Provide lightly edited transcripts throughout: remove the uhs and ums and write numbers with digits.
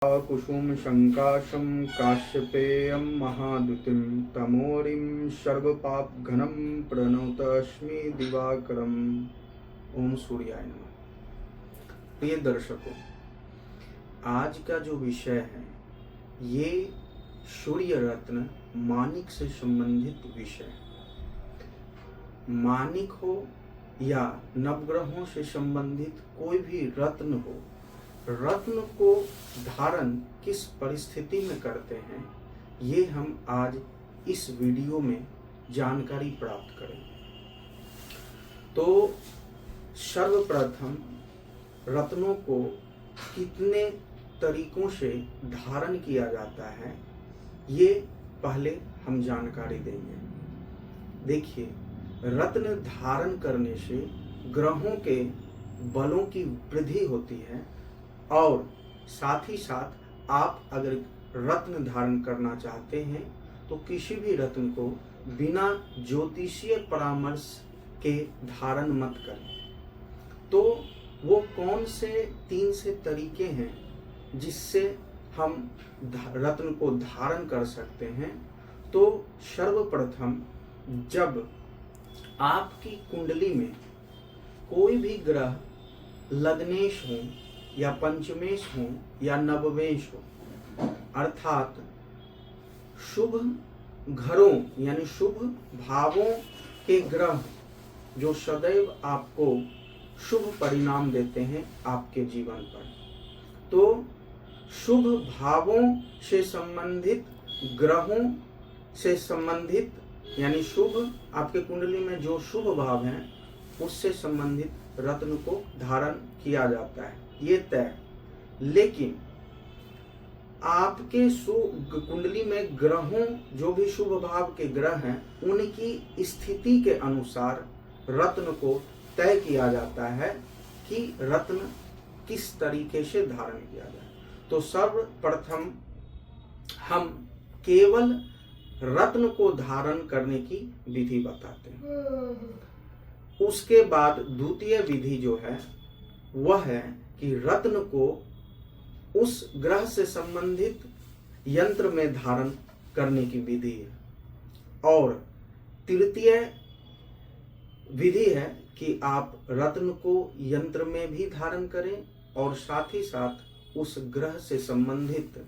कुसुम शंकाशं काश्यपेयं महाद्युतिं तमोरिं सर्वपापघ्नं प्रणतोऽस्मि दिवाकरम्। ओम सूर्याय नमः। प्रिय दर्शकों, आज का जो विषय है ये सूर्य रत्न माणिक से संबंधित विषय है। माणिक हो या नवग्रहों से संबंधित कोई भी रत्न हो, रत्न को धारण किस परिस्थिति में करते हैं ये हम आज इस वीडियो में जानकारी प्राप्त करेंगे। तो सर्वप्रथम रत्नों को कितने तरीकों से धारण किया जाता है ये पहले हम जानकारी देंगे। देखिए, रत्न धारण करने से ग्रहों के बलों की वृद्धि होती है और साथ ही साथ आप अगर रत्न धारण करना चाहते हैं तो किसी भी रत्न को बिना ज्योतिषीय परामर्श के धारण मत करें। तो वो कौन से 3 से तरीके हैं जिससे हम रत्न को धारण कर सकते हैं। तो सर्वप्रथम, जब आपकी कुंडली में कोई भी ग्रह लग्नेश हो या पंचमेश हो या नवमेश हो, अर्थात शुभ घरों यानी शुभ भावों के ग्रह जो सदैव आपको शुभ परिणाम देते हैं आपके जीवन पर, तो शुभ भावों से संबंधित ग्रहों से संबंधित यानी शुभ आपके कुंडली में जो शुभ भाव हैं उससे संबंधित रत्न को धारण किया जाता है, ये तय। लेकिन आपके कुंडली में ग्रहों जो भी शुभ भाव के ग्रह हैं उनकी स्थिति के अनुसार रत्न को तय किया जाता है कि रत्न किस तरीके से धारण किया जाए। तो सर्वप्रथम हम केवल रत्न को धारण करने की विधि बताते हैं। उसके बाद द्वितीय विधि जो है वह है कि रत्न को उस ग्रह से संबंधित यंत्र में धारण करने की विधि है। और तृतीय विधि है कि आप रत्न को यंत्र में भी धारण करें और साथ ही साथ उस ग्रह से संबंधित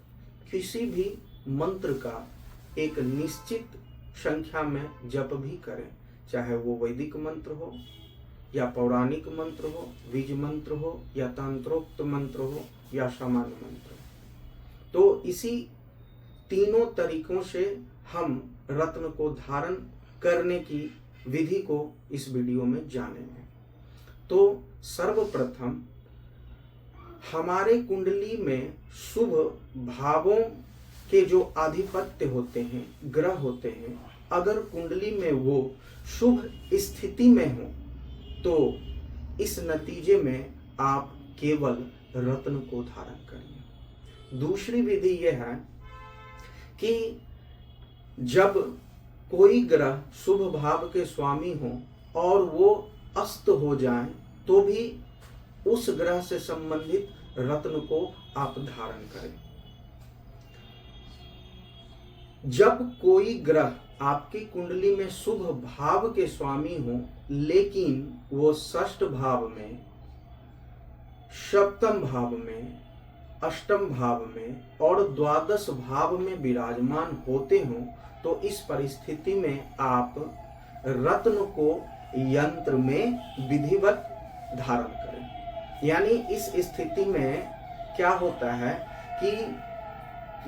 किसी भी मंत्र का एक निश्चित संख्या में जप भी करें, चाहे वो वैदिक मंत्र हो या पौराणिक मंत्र हो, बीज मंत्र हो या तंत्रोक्त मंत्र हो या सामान्य मंत्र हो। तो इसी तीनों तरीकों से हम रत्न को धारण करने की विधि को इस वीडियो में जानेंगे। तो सर्वप्रथम हमारे कुंडली में शुभ भावों के जो आधिपत्य होते हैं, ग्रह होते हैं, अगर कुंडली में वो शुभ स्थिति में हो तो इस नतीजे में आप केवल रत्न को धारण करिए। दूसरी विधि यह है कि जब कोई ग्रह शुभ भाव के स्वामी हो और वो अस्त हो जाए तो भी उस ग्रह से संबंधित रत्न को आप धारण करें। जब कोई ग्रह आपकी कुंडली में शुभ भाव के स्वामी हो लेकिन वो षष्ठ भाव में, सप्तम भाव में, अष्टम भाव में और द्वादश भाव में विराजमान होते हो तो इस परिस्थिति में आप रत्न को यंत्र में विधिवत धारण करें। यानी इस स्थिति में क्या होता है कि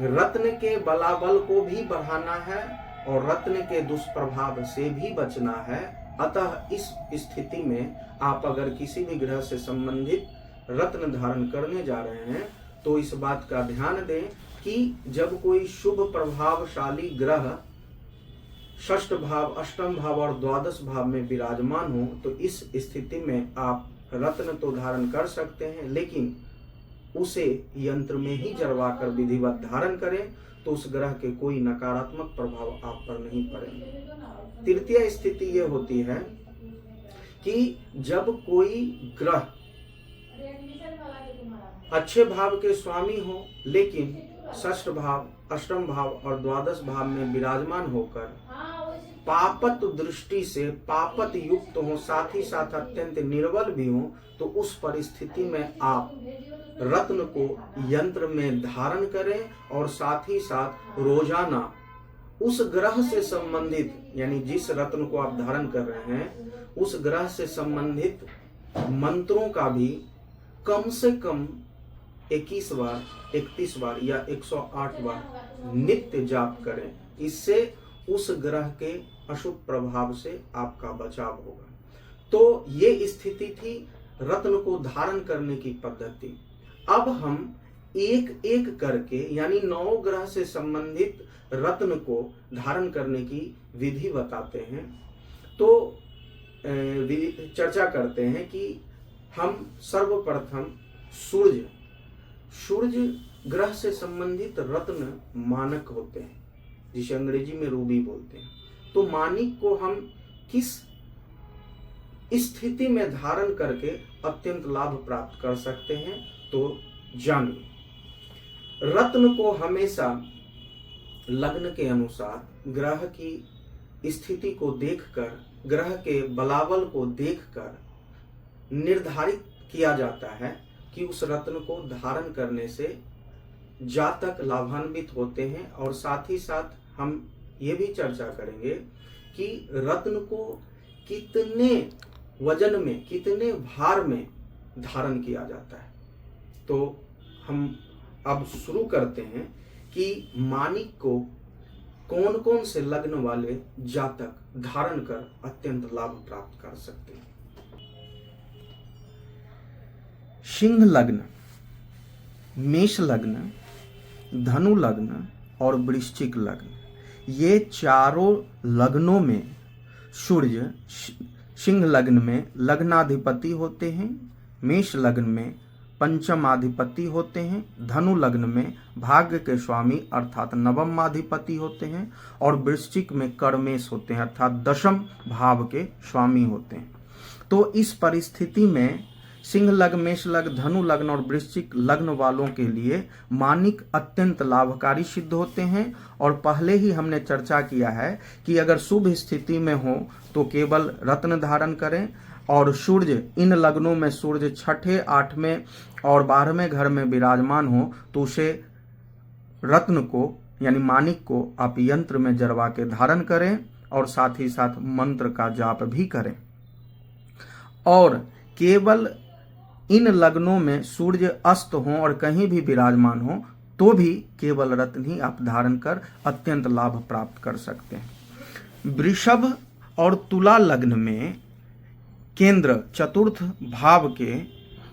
रत्न के बलाबल को भी बढ़ाना है और रत्न के दुष्प्रभाव से भी बचना है। अतः इस स्थिति में आप अगर किसी भी ग्रह से संबंधित रत्न धारण करने जा रहे हैं तो इस बात का ध्यान दें कि जब कोई शुभ प्रभावशाली ग्रह षष्ठ भाव, अष्टम भाव और द्वादश भाव में विराजमान हो तो इस स्थिति में आप रत्न तो धारण कर सकते हैं लेकिन उसे यंत्र में ही जरवा कर विधिवत धारण करें तो उस ग्रह के कोई नकारात्मक प्रभाव आप पर नहीं पड़ेंगे। तृतीय स्थिति यह होती है कि जब कोई ग्रह अच्छे भाव के स्वामी हो, लेकिन षष्ठ भाव, अष्टम भाव और द्वादश भाव में विराजमान होकर पापत दृष्टि से पापत युक्त हो, साथ ही साथ अत्यंत निर्बल भी हो, तो उस परिस्थिति में आप रत्न को यंत्र में धारण करें और साथ ही साथ रोजाना उस ग्रह से संबंधित, यानी जिस रत्न को आप धारण कर रहे हैं उस ग्रह से संबंधित मंत्रों का भी कम से कम 21 बार, 31 बार या 108 बार नित्य जाप करें। इससे उस ग्रह के अशुभ प्रभाव से आपका बचाव होगा। तो ये स्थिति थी रत्न को धारण करने की पद्धति। अब हम एक एक करके, यानी 9 ग्रह से संबंधित रत्न को धारण करने की विधि बताते हैं। तो चर्चा करते हैं कि हम सर्वप्रथम सूर्य ग्रह से संबंधित रत्न मानक होते हैं, जिसे अंग्रेजी में रूबी बोलते हैं। तो मानिक को हम किस स्थिति में धारण करके अत्यंत लाभ प्राप्त कर सकते हैं, तो जानिए। रत्न को हमेशा लग्न के अनुसार ग्रह की स्थिति को देखकर, ग्रह के बलाबल को देखकर निर्धारित किया जाता है कि उस रत्न को धारण करने से जातक लाभान्वित होते हैं। और साथ ही साथ हम ये भी चर्चा करेंगे कि रत्न को कितने वजन में, कितने भार में धारण किया जाता है। तो हम अब शुरू करते हैं कि मानिक को कौन कौन से लग्न वाले जातक धारण कर अत्यंत लाभ प्राप्त कर सकते हैं। सिंह लग्न, मेष लग्न, धनु लग्न और वृश्चिक लग्न, ये चारों लग्नों में सूर्य सिंह लग्न में लग्नाधिपति होते हैं, मेष लग्न में पंचमाधिपति होते हैं, धनु लग्न में भाग्य के स्वामी अर्थात नवमाधिपति होते हैं और वृश्चिक में कर्मेश होते हैं अर्थात दशम भाव के स्वामी होते हैं। तो इस परिस्थिति में सिंह लग्न, मेष लग्न, धनु लग्न और वृश्चिक लग्न वालों के लिए मानिक अत्यंत लाभकारी सिद्ध होते हैं। और पहले ही हमने चर्चा किया है कि अगर शुभ स्थिति में हो तो केवल रत्न धारण करें। और सूर्य, इन लग्नों में सूर्य छठे, 8वें और 12वें घर में विराजमान हो तो उसे रत्न को यानी मानिक को आप यंत्र में जरवा के धारण करें और साथ ही साथ मंत्र का जाप भी करें। और केवल इन लग्नों में सूर्य अस्त हो और कहीं भी विराजमान हो तो भी केवल रत्न ही आप धारण कर अत्यंत लाभ प्राप्त कर सकते हैं। वृषभ और तुला लग्न में केंद्र चतुर्थ भाव के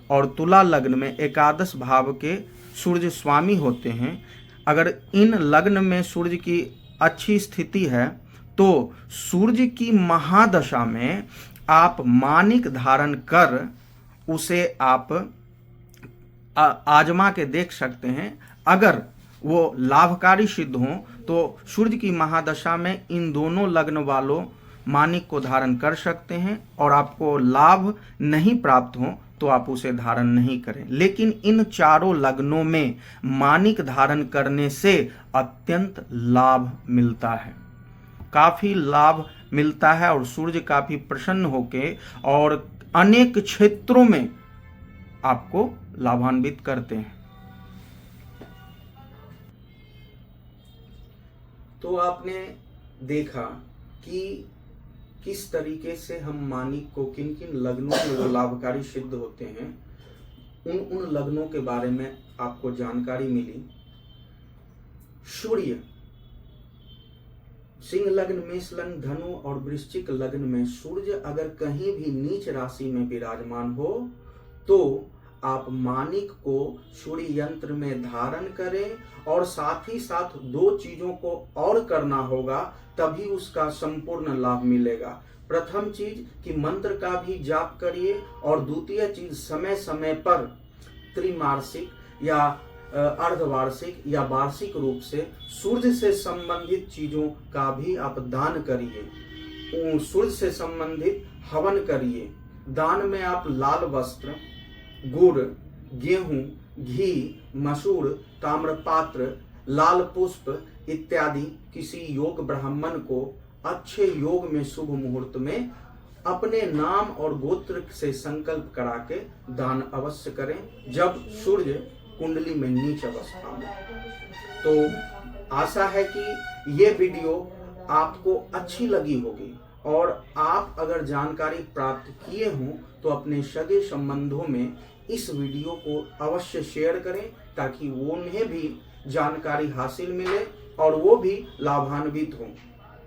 और तुला लग्न में एकादश भाव के सूर्य स्वामी होते हैं। अगर इन लग्न में सूर्य की अच्छी स्थिति है तो सूर्य की महादशा में आप मानिक धारण कर उसे आप आजमा के देख सकते हैं। अगर वो लाभकारी सिद्ध हो तो सूर्य की महादशा में इन दोनों लग्न वालों मानिक को धारण कर सकते हैं। और आपको लाभ नहीं प्राप्त हो तो आप उसे धारण नहीं करें। लेकिन इन चारों लग्नों में मानिक धारण करने से अत्यंत लाभ मिलता है, काफी लाभ मिलता है और सूर्य काफी प्रसन्न होके और अनेक क्षेत्रों में आपको लाभान्वित करते हैं। तो आपने देखा कि किस तरीके से हम मानिक को किन किन लग्नों में वो लाभकारी सिद्ध होते हैं, उन लग्नों के बारे में आपको जानकारी मिली। सूर्य सिंह लग्न, मेष लग्न, धनु और वृश्चिक लग्न में सूर्य अगर कहीं भी नीच राशि में विराजमान हो तो आप मानिक को सूर्य यंत्र में धारण करें। और साथ ही साथ 2 चीजों को और करना होगा तभी उसका संपूर्ण लाभ मिलेगा। प्रथम चीज कि मंत्र का भी जाप करिए और द्वितीय चीज समय समय पर त्रिमासिक या अर्धवार्षिक या वार्षिक रूप से सूर्य से संबंधित चीजों का भी आप दान करिए, सूर्य से संबंधित हवन करिए। दान में आप लाल वस्त्र, गुड़, गेहूं, घी, मसूर, ताम्रपात्र, लाल पुष्प इत्यादि किसी योग ब्राह्मण को अच्छे योग में शुभ मुहूर्त में अपने नाम और गोत्र से संकल्प करा के दान अवश्य करें जब सूर्य कुंडली में नीच अवस्था में। तो आशा है कि ये वीडियो आपको अच्छी लगी होगी और आप अगर जानकारी प्राप्त किए हों तो अपने सगे संबंधों में इस वीडियो को अवश्य शेयर करें ताकि उन्हें भी जानकारी हासिल मिले और वो भी लाभान्वित हों।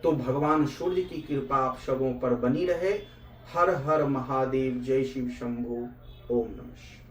तो भगवान सूर्य की कृपा आप सबों पर बनी रहे। हर हर महादेव, जय शिव शंभु, ओम नमः।